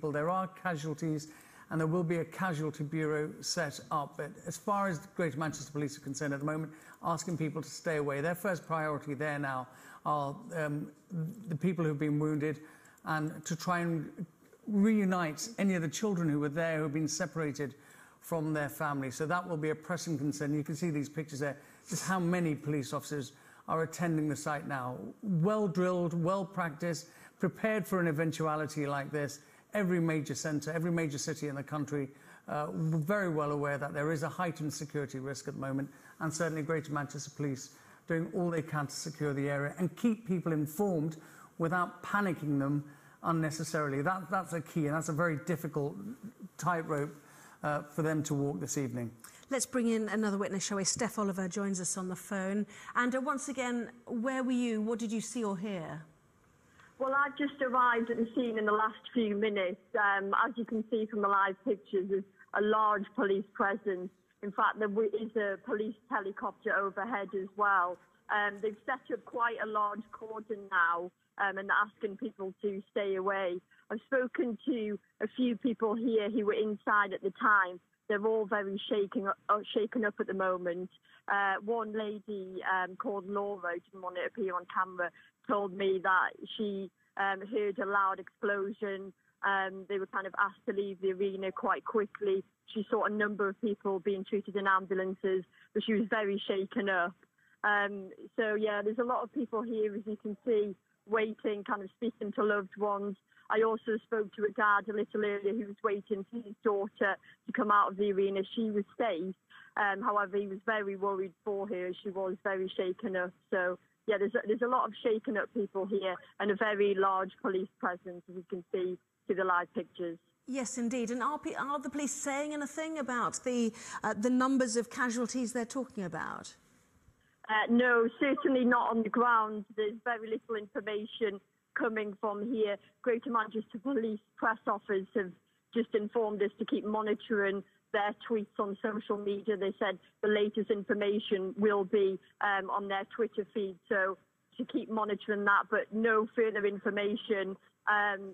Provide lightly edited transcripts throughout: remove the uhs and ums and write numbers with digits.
There are casualties and there will be a casualty bureau set up. But as far as Greater Manchester Police are concerned at the moment, asking people to stay away. Their first priority there now are the people who've been wounded and to try and reunite any of the children who were there who have been separated from their family. So that will be a pressing concern. You can see these pictures there, just how many police officers are attending the site now. Well drilled, well practiced, prepared for an eventuality like this. Every major centre, every major city in the country, very well aware that there is a heightened security risk at the moment, and certainly Greater Manchester Police doing all they can to secure the area and keep people informed without panicking them unnecessarily. That's a key, and that's a very difficult tightrope for them to walk this evening. Let's bring in another witness, shall we? Steph Oliver joins us on the phone. And once again, where were you? What did you see or hear? Well, I've just arrived at the scene in the last few minutes. As you can see from the live pictures, there's a large police presence. In fact, there is a police helicopter overhead as well. They've set up quite a large cordon now, and they're asking people to stay away. I've spoken to a few people here who were inside at the time. They're all very shaken up at the moment. One lady called Laura, who didn't want to appear on camera, told me that she heard a loud explosion. They were kind of asked to leave the arena quite quickly. She saw a number of people being treated in ambulances, but she was very shaken up. So, yeah, there's a lot of people here, as you can see, waiting, kind of speaking to loved ones. I also spoke to a dad a little earlier who was waiting for his daughter to come out of the arena. She was safe. However, he was very worried for her. She was very shaken up. So, yeah, there's a lot of shaken up people here and a very large police presence, as you can see through the live pictures. Yes, indeed. And are the police saying anything about the numbers of casualties they're talking about? No, certainly not on the ground. There's very little information coming from here. Greater Manchester Police press office have just informed us to keep monitoring their tweets on social media. They said the latest information will be on their Twitter feed, so to keep monitoring that, but no further information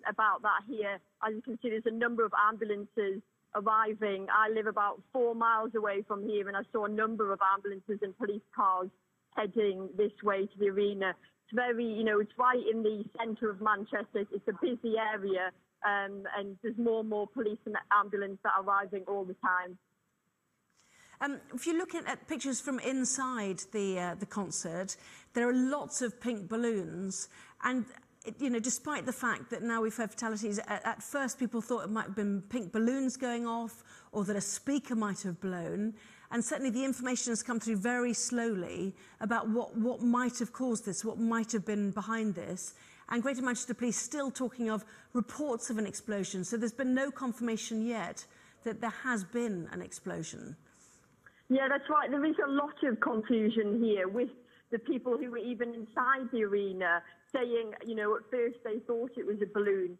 about that here. As you can see, there's a number of ambulances arriving. I live about 4 miles away from here, and I saw a number of ambulances and police cars heading this way to the arena. It's very, it's right in the centre of Manchester. It's a busy area, and there's more and more police and ambulance that are arriving all the time. If you're looking at pictures from inside the concert, there are lots of pink balloons, and despite the fact that now we've had fatalities, at first people thought it might have been pink balloons going off or that a speaker might have blown. And certainly the information has come through very slowly about what might have caused this, what might have been behind this. And Greater Manchester Police still talking of reports of an explosion. So there's been no confirmation yet that there has been an explosion. Yeah, that's right. There is a lot of confusion here with the people who were even inside the arena saying, at first they thought it was a balloon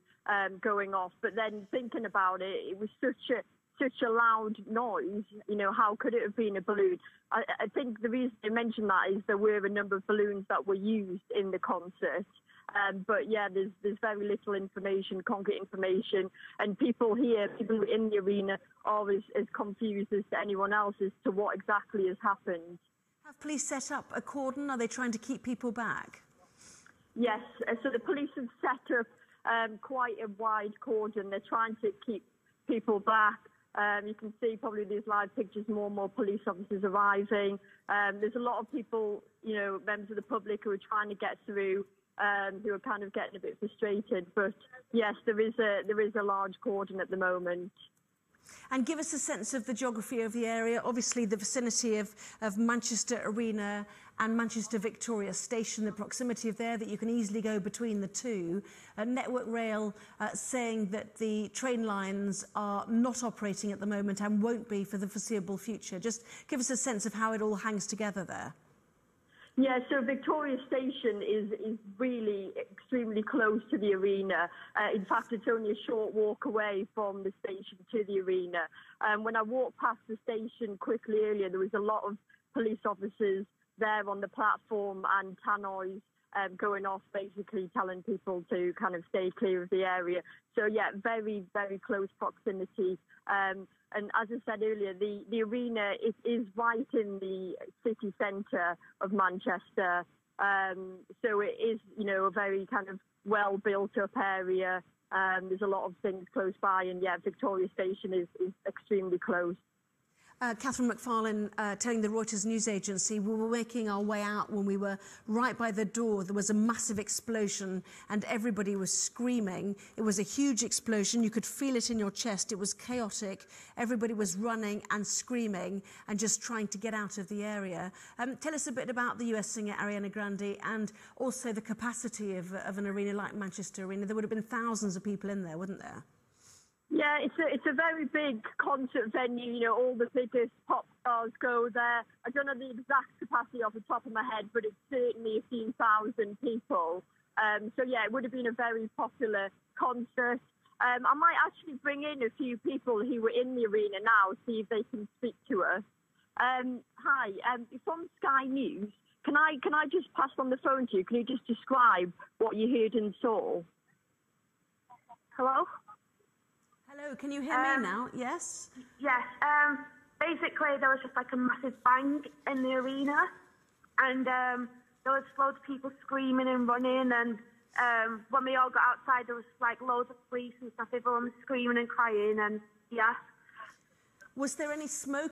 going off, but then thinking about it, it was such a loud noise, how could it have been a balloon? I think the reason I mentioned that is there were a number of balloons that were used in the concert. But yeah, there's very little information, concrete information, and people here, people in the arena, are as confused as to anyone else as to what exactly has happened. Have police set up a cordon? Are they trying to keep people back? Yes, so the police have set up quite a wide cordon. They're trying to keep people back. You can see probably these live pictures, more and more police officers arriving. There's a lot of people, members of the public who are trying to get through, who are kind of getting a bit frustrated. But yes, there is a large cordon at the moment. And give us a sense of the geography of the area. Obviously, the vicinity of Manchester Arena and Manchester Victoria Station, the proximity of there, that you can easily go between the two. Network Rail saying that the train lines are not operating at the moment and won't be for the foreseeable future. Just give us a sense of how it all hangs together there. Yeah, so Victoria Station is really extremely close to the arena. In fact, it's only a short walk away from the station to the arena. When I walked past the station quickly earlier, there was a lot of police officers there on the platform and tannoys going off, basically telling people to kind of stay clear of the area. So yeah, very, very close proximity. And as I said earlier, the arena is right in the city centre of Manchester. So it is, a very kind of well built up area. There's a lot of things close by, and yeah, Victoria Station is extremely close. Catherine McFarlane telling the Reuters news agency, we were making our way out when we were right by the door. There was a massive explosion and everybody was screaming. It was a huge explosion. You could feel it in your chest. It was chaotic. Everybody was running and screaming and just trying to get out of the area. Tell us a bit about the US singer Ariany Grande and also the capacity of an arena like Manchester Arena. There would have been thousands of people in there, wouldn't there? Yeah, it's a very big concert venue. All the biggest pop stars go there. I don't know the exact capacity off the top of my head, but it's certainly a few thousand people. So yeah, it would have been a very popular concert. I might actually bring in a few people who were in the arena now, see if they can speak to us. Hi, from Sky News. Can I just pass on the phone to you? Can you just describe what you heard and saw? Hello? Hello, can you hear me now? Yes? Yes. Basically, there was just like a massive bang in the arena, and there was loads of people screaming and running, and when we all got outside, there was like loads of police and stuff, everyone was screaming and crying, and yeah. Was there any smoke